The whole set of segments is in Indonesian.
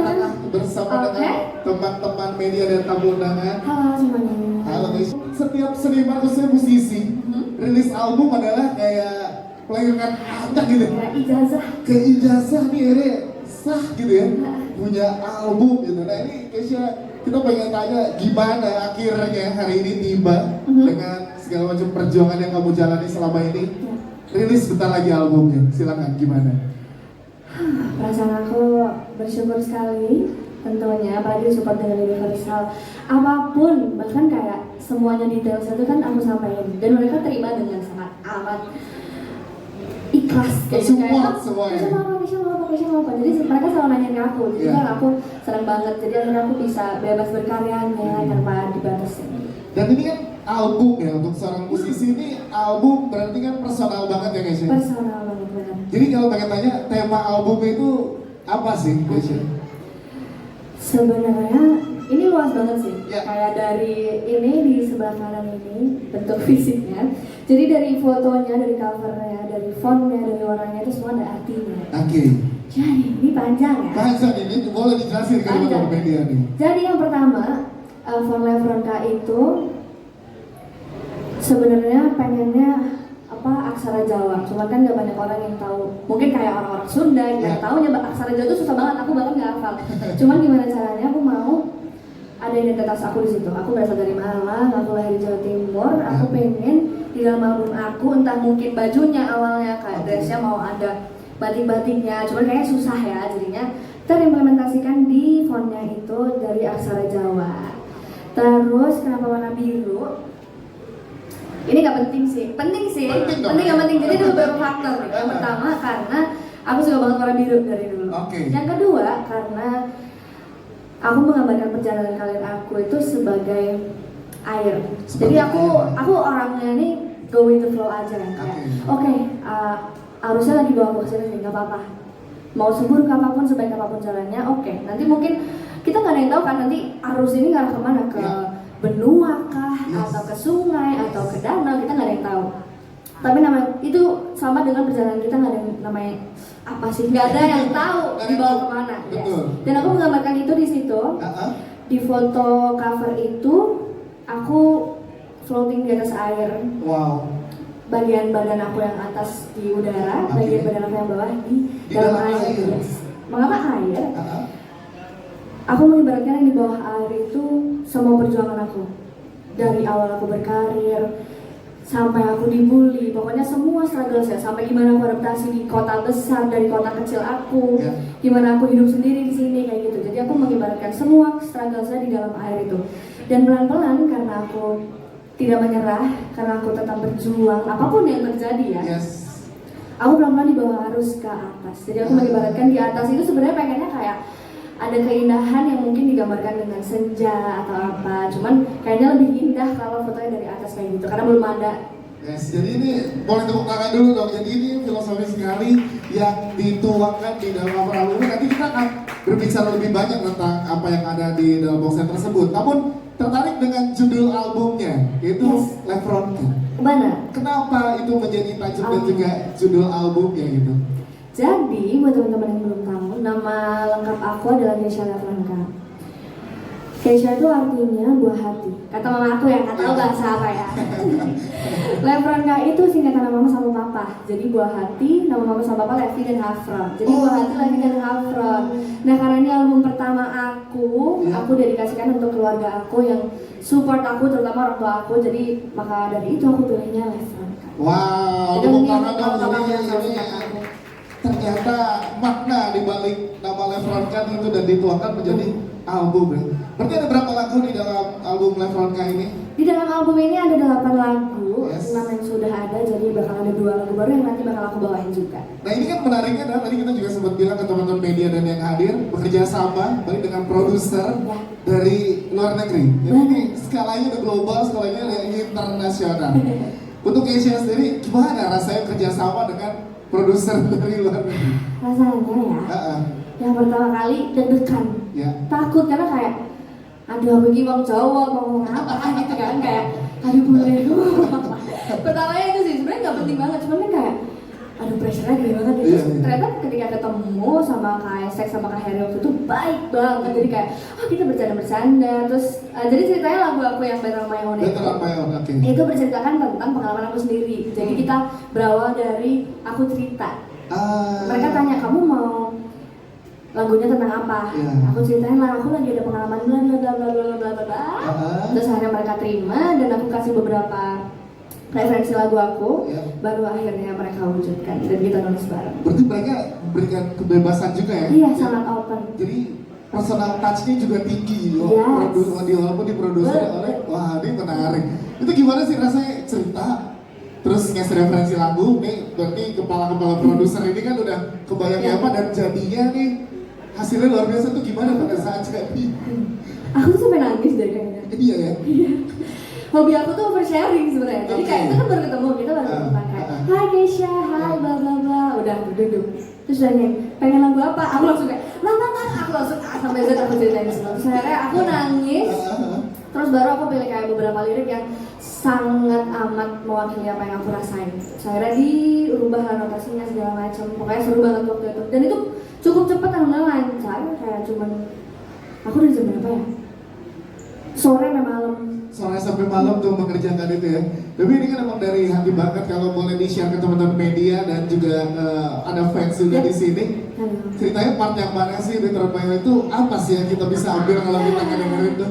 tengah bersama dengan teman-teman media dan tamu undangan. Halo semuanya. Halo guys. Setiap seniman khususnya musisi, rilis album adalah kayak pelayangan anak gitu. Kayak ijazah. Kayak ijazah nih ini sah gitu ya. Punya album gitu. Nah ini Keisha, kita pengen tanya gimana akhirnya hari ini tiba dengan segala macam perjuangan yang kamu jalani selama ini. Rilis bentar lagi albumnya, silakan gimana? Perasaan aku bersyukur sekali tentunya, apalagi support dengan Universal. Apapun, bahkan kayak semuanya detail itu kan aku sampaikan dan mereka terima dengan sangat amat ikhlas. Support semuanya. Keisha mau apa? Jadi mereka selalu nanya ke aku, jadi kan aku senang banget. Jadi akhirnya aku bisa bebas berkaryanya tanpa dibatasi. Dan ini kan album ya, untuk seorang musisi ini album berarti kan personal banget ya Keisha? Personal banget, benar. Jadi kalau pengen tanya tema album itu apa sih Keisha? Sebenarnya ini luas banget sih, kayak dari ini di sebelah kanan ini bentuk fisiknya. Jadi dari fotonya, dari covernya, dari fontnya, dari warnanya itu semua ada artinya. Oke. Jadi ini panjang ya. Panjang ini boleh dijelasin ke teman-teman media nih. Jadi yang pertama, font Levronka itu sebenarnya pengennya aksara Jawa, cuman kan gak banyak orang yang tahu. Mungkin kayak orang-orang Sunda yang tahu ya aksara Jawa itu susah banget, aku bahkan nggak hafal. Cuman gimana caranya aku mau ada identitas aku di situ. Aku berasal dari Malang, aku lahir di Jawa Timur. Aku pengen di dalam album aku, entah mungkin bajunya awalnya kayak dressnya mau ada batik-batiknya, cuman kayaknya susah ya, jadinya terimplementasikan di fontnya itu dari aksara Jawa. Terus kenapa warna biru? Ini nggak penting sih, penting nggak penting. Jadi ada beberapa faktor nih. Yang pertama karena aku suka banget warna biru dari dulu. Yang kedua karena aku menggambarkan perjalanan karir aku itu sebagai air. Jadi aku orangnya nih go with the flow aja kan. Arusnya lagi bawa aku ke sini, nggak apa-apa. Mau seburuk apapun, sebaik apapun jalannya, nanti mungkin kita nggak ada yang tahu kan nanti arus ini ngarah kemana, ke benua kah, atau ke sungai, atau ke danau, kita nggak ada yang tahu. Tapi namanya itu sama dengan perjalanan kita, nggak ada yang namanya apa sih, nggak ada yang tahu dibawa kemana. Dan aku menggambarkan itu di situ. Di foto cover itu aku floating di atas air. Bagian badan aku yang atas di udara, bagian badan aku yang bawah di dalam air. Mengapa air? Aku mengibaratkan yang di bawah air itu semua perjuangan aku. Dari awal aku berkarir, sampai aku dibully, pokoknya semua struggle saya. Sampai gimana aku adaptasi di kota besar, dari kota kecil aku, gimana aku hidup sendiri di sini, kayak gitu. Jadi aku mengibaratkan semua struggle saya di dalam air itu. Dan pelan-pelan karena aku tidak menyerah, karena aku tetap berjuang, apapun yang terjadi ya. Aku pelan-pelan dibawa arus ke atas. Jadi aku mengibaratkan di atas itu sebenarnya pengennya kayak ada keindahan yang mungkin digambarkan dengan senja atau apa. Cuman kayaknya lebih indah kalau fotonya dari atas kayak gitu, karena belum ada. Jadi ini boleh tepuk tangan dulu dong. Jadi ini filosofi sekali yang dituangkan di dalam album. Nanti kita akan berbicara lebih banyak tentang apa yang ada di dalam box set tersebut. Namun tertarik dengan judul albumnya, yaitu Levronka. Benar. Kenapa itu menjadi tajuk dan juga judul albumnya gitu? Jadi buat teman-teman yang belum tahu, nama lengkap aku adalah Keisha Levronka. Keisha itu artinya buah hati. Kata mama aku yang nggak tahu bahasa apa ya. Levronka itu singkatan nama mama sama papa. Jadi buah hati, nama mama sama papa Levi dan Hafron. Jadi buah hati Levi dan Hafron. Nah karena ini album pertama aku dedikasikan untuk keluarga aku yang support aku, terutama orang tua aku. Jadi maka dari itu aku pilihnya Levronka. Wow, tepuk tangan dong. Ternyata makna dibalik nama Levronka itu dan dituangkan menjadi album ya. Berarti ada berapa lagu di dalam album Levronka ini? Di dalam album ini ada 8 lagu, 6 yang sudah ada, jadi bakal ada 2 lagu baru yang nanti bakal aku bawain juga. Nah ini kan menariknya adalah tadi kita juga sempat bilang ke teman-teman media dan yang hadir, bekerja sama baik dengan produser dari luar negeri. Jadi ini skalanya udah global, skalanya internasional. Untuk Keisha sendiri, gimana rasanya kerja sama dengan produser dari luar negeri? Rasanya ya, yang pertama kali deg-degan, takut karena kayak aduh begini bang Jawa ngomong apa gitu kan, kayak aduh boleh. Pertamanya itu sih sebenarnya nggak penting banget, cuman kan kayak aduh pressure-nya gede banget gitu. Iya, iya. Ternyata ketika ketemu sama Kak Esek sama Kak Heri waktu itu baik banget. Jadi kayak kita bercanda-bercanda. Terus jadi ceritanya lagu aku yang Better on My Own itu berceritakan tentang pengalaman aku sendiri. Jadi kita berawal dari aku cerita. Mereka tanya, kamu mau lagunya tentang apa? Yeah. Aku ceritain lah, aku lagi ada pengalaman bla bla bla bla bla bla bla. Terus akhirnya mereka terima dan aku kasih beberapa referensi lagu aku, baru akhirnya mereka wujudkan dan kita nulis bareng. Berarti mereka berikan kebebasan juga ya? Iya, sangat open. Jadi personal touch-nya juga tinggi loh. Walaupun diproduksi oleh, wah ini menarik. Itu gimana sih rasanya cerita? Terus ngasih referensi lagu, nih berarti kepala-kepala produser ini kan udah kebayang apa dan jadinya nih hasilnya luar biasa tuh gimana pada saat jadi? Aku tuh sampai nangis deh kayaknya. Iya ya? Iya. Hobi aku tuh oversharing sebenarnya. Jadi kayak itu kan baru ketemu, kita baru ketemu kayak hai Keisha, hai bla bla bla, udah duduk. Terus nanya, pengen lagu apa? Aku langsung kayak aku langsung A sampai Z aku ceritain semua. Terus akhirnya aku nangis. Terus baru aku pilih kayak beberapa lirik yang sangat amat mewakili apa yang aku rasain. Akhirnya dirubah notasinya segala macam. Pokoknya seru banget waktu itu. Dan itu cukup cepat dan lancar. Kayak cuman aku dari jam berapa ya? Sore sampai malam tuh mengerjakan itu ya. Tapi ini kan emang dari hati banget kalau boleh di-share ke teman-teman media dan juga ada fans juga di sini. Ceritanya part yang mana sih Better on My Own itu apa sih yang kita bisa ambil kalau kita dengerin tuh?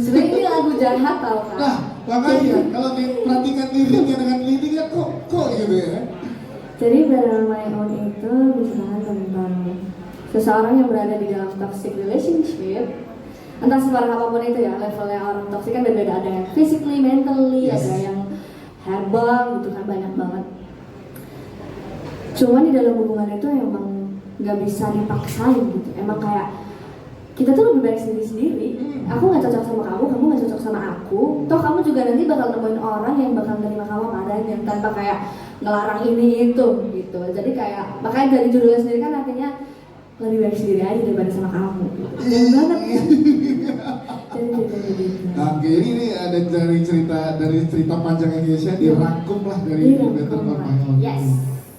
Sebenarnya ini lagu jahat tau kan? Nah, makanya kalau diperhatikan liriknya dengan liriknya kok gitu ya. Jadi Better on My Own itu misalnya tentang seseorang yang berada di dalam toxic relationship. Entah separah apapun itu ya, levelnya orang toxic kan beda-beda. Ada yang physically, mentally, ada yang herbal gitu kan, banyak banget. Cuman di dalam hubungan itu emang gak bisa dipaksain gitu. Emang kayak kita tuh lebih baik sendiri-sendiri. Aku gak cocok sama kamu gak cocok sama aku. Toh kamu juga nanti bakal nemuin orang yang bakal menerima kamu padanya tanpa kayak ngelarang ini itu gitu. Jadi kayak, makanya dari judulnya sendiri kan artinya lebih baik sendiri aja daripada sama kamu. Jangan banget. Oke, ini ada dari cerita panjangnya Keisha dirangkum lah dari Better on My Own. Yes.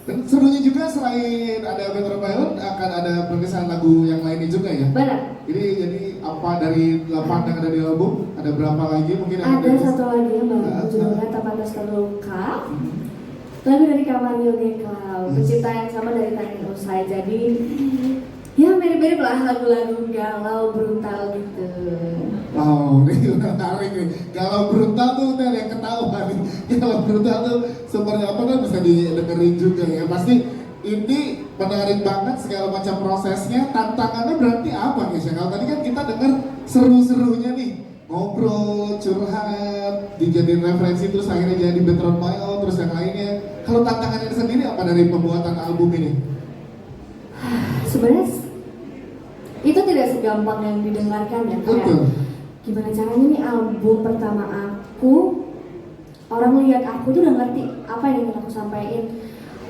Dan serunya juga selain ada Better on My Own akan ada pergeseran lagu yang lainnya juga ya. Benar. Jadi apa dari 8 yang ada di album ada berapa lagi mungkin? Ada satu lagi yang baru judulnya Tak Pantas Terluka. Lagu dari Kak Mario Geklau, pencipta yang sama dari Tangin Usai. Jadi ya mirip-mirip lah lagu-lagu galau brutal gitu. Wow, ini menarik nih. Galau brutal tuh udah yang ketahuan nih. Galau brutal tuh seperti apa kan bisa didengerin juga ya. Pasti ini menarik banget segala macam prosesnya. Tantangannya berarti apa guys ya? Kalau tadi kan kita dengar seru-serunya nih, ngobrol, curhat, dijadiin referensi terus akhirnya jadi Better on My Own terus yang lainnya. Kalau tantangannya sendiri apa dari pembuatan album ini? Sebenarnya itu tidak segampang yang didengarkan ya. Kayak gimana caranya nih album pertama aku, orang lihat aku tuh udah ngerti apa yang ingin aku sampaikan,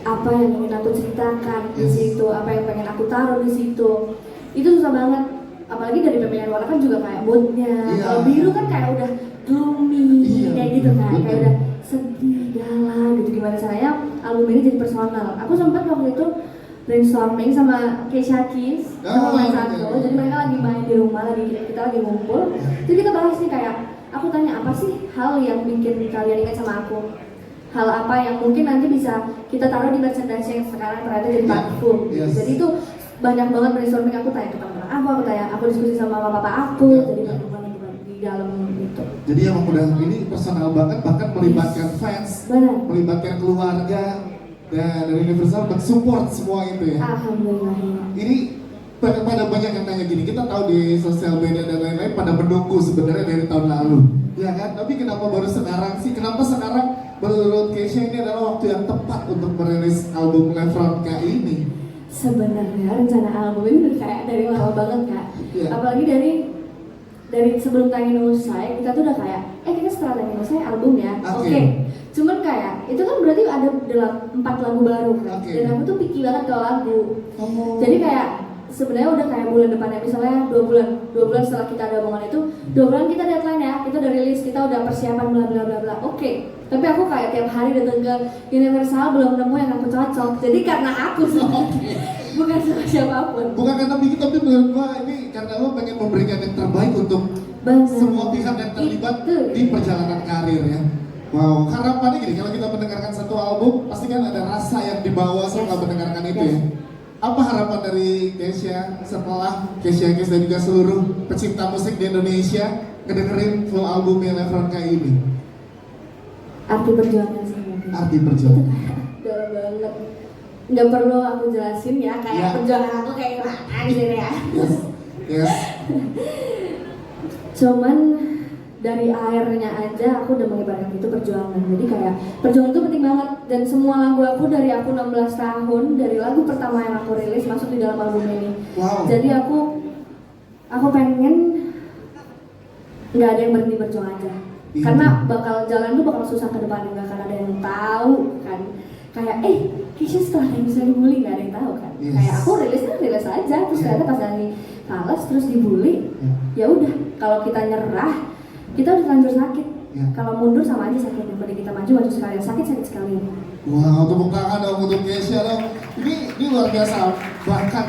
apa yang ingin aku ceritakan di situ, apa yang pengen aku taruh di situ. Itu susah banget. Apalagi dari pemilihan warna kan juga kayak moodnya. Kalau biru kan kayak udah gloomy kayak gitu kan, kayak udah sedih, galau gitu. Gimana caranya album ini jadi personal. Aku sempat waktu itu brainstorming sama Keisha Kiss sama Mas Sako. Jadi mereka lagi main di rumah, kita lagi ngumpul. Jadi kita bahas nih kayak, aku tanya apa sih hal yang bikin kalian ingat sama aku? Hal apa yang mungkin nanti bisa kita taruh di merchandise yang sekarang ternyata jadi parfum. Jadi itu banyak banget brainstorming. Aku tanya ke teman-teman aku diskusi sama mama papa aku. Jadi banyak banget di dalam itu. Jadi emang udah ini personal banget, bahkan melibatkan fans, melibatkan keluarga. Dan dari Universal mensupport semua itu ya. Alhamdulillah. Ini pada banyak yang tanya gini, kita tahu di sosial media dan lain-lain pada menunggu sebenarnya dari tahun lalu, ya kan? Tapi kenapa baru sekarang sih? Kenapa sekarang menurut Keisha ini adalah waktu yang tepat untuk merilis album Lefronka ini? Sebenarnya rencana album ini udah kayak dari lama banget Kak. Apalagi dari sebelum Tangin Usai, kita tuh udah kayak, kita setelah Tangin Usai album ya, oke. Cuman kayak, itu kan berarti ada 4 lagu baru kan. Dan aku tuh picky banget kalau lagu. Jadi kayak, sebenarnya udah kayak bulan depannya, misalnya 2 bulan setelah kita ada omongan itu, 2 bulan kita deadline ya, kita udah rilis, kita udah persiapan bla bla bla bla. Oke. Tapi aku kayak tiap hari datang ke Universal belum nemu yang aku cocok. Jadi karena aku sebenarnya, bukan sama siapapun. Bukan karena bikin, tapi menurut gua ini karena lo pengen memberikan yang terbaik untuk semua pihak yang terlibat di perjalanan karir ya. Wow, harapannya gini, kalau kita mendengarkan satu album, pasti kan ada rasa yang dibawa setelah mendengarkan itu ya. Apa harapan dari Kesha setelah Kesha dan juga seluruh pecinta musik di Indonesia ngedengerin full albumnya Lefronka ini? Arti perjuangan sih mungkin. Arti perjuangan. Dalam banget. Nggak perlu aku jelasin ya, kayak perjuangan aku kayak gimana di sini ya. Yes. Cuman dari airnya aja aku udah mengibarkan itu perjuangan. Jadi kayak perjuangan itu penting banget, dan semua lagu aku dari aku 16 tahun, dari lagu pertama yang aku rilis masuk di dalam album ini. Wow. Jadi aku pengen nggak ada yang berhenti berjuang aja. Karena bakal jalan tuh bakal susah ke depan, nggak akan ada yang tahu kan. Kayak Kesha setelah yang bisa dibully nggak ada yang tahu kan. Kayak aku rilis aja, terus ternyata pas lagi falas terus dibully. Ya udah, kalau kita nyerah kita udah terlanjur sakit. Kalau mundur sama aja sakit, daripada kita maju sekalian sakit sekalian. Wow, tepuk tangan dong untuk Kesha dong. Ini luar biasa. Bahkan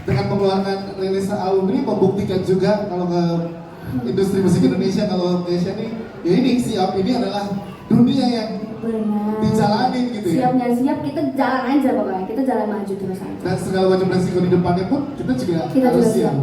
dengan mengeluarkan rilis album ini membuktikan juga kalau ke industri musik Indonesia, kalau Kesha nih ya ini siap, ini adalah dunia yang dijalanin gitu ya. Siapnya siap, kita jalan aja pokoknya, kita jalan maju terus aja. Dan segala macam resiko di depannya pun kita juga harus siap.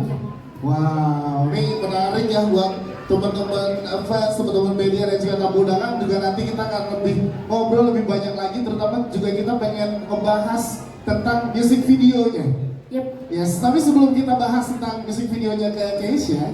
Wow, ini menarik ya buat teman-teman fans, teman-teman media dan juga tamu undangan. Juga nanti kita akan lebih ngobrol lebih banyak lagi, terutama juga kita pengen membahas tentang music videonya. Yep. Yes, tapi sebelum kita bahas tentang music videonya ke Kesha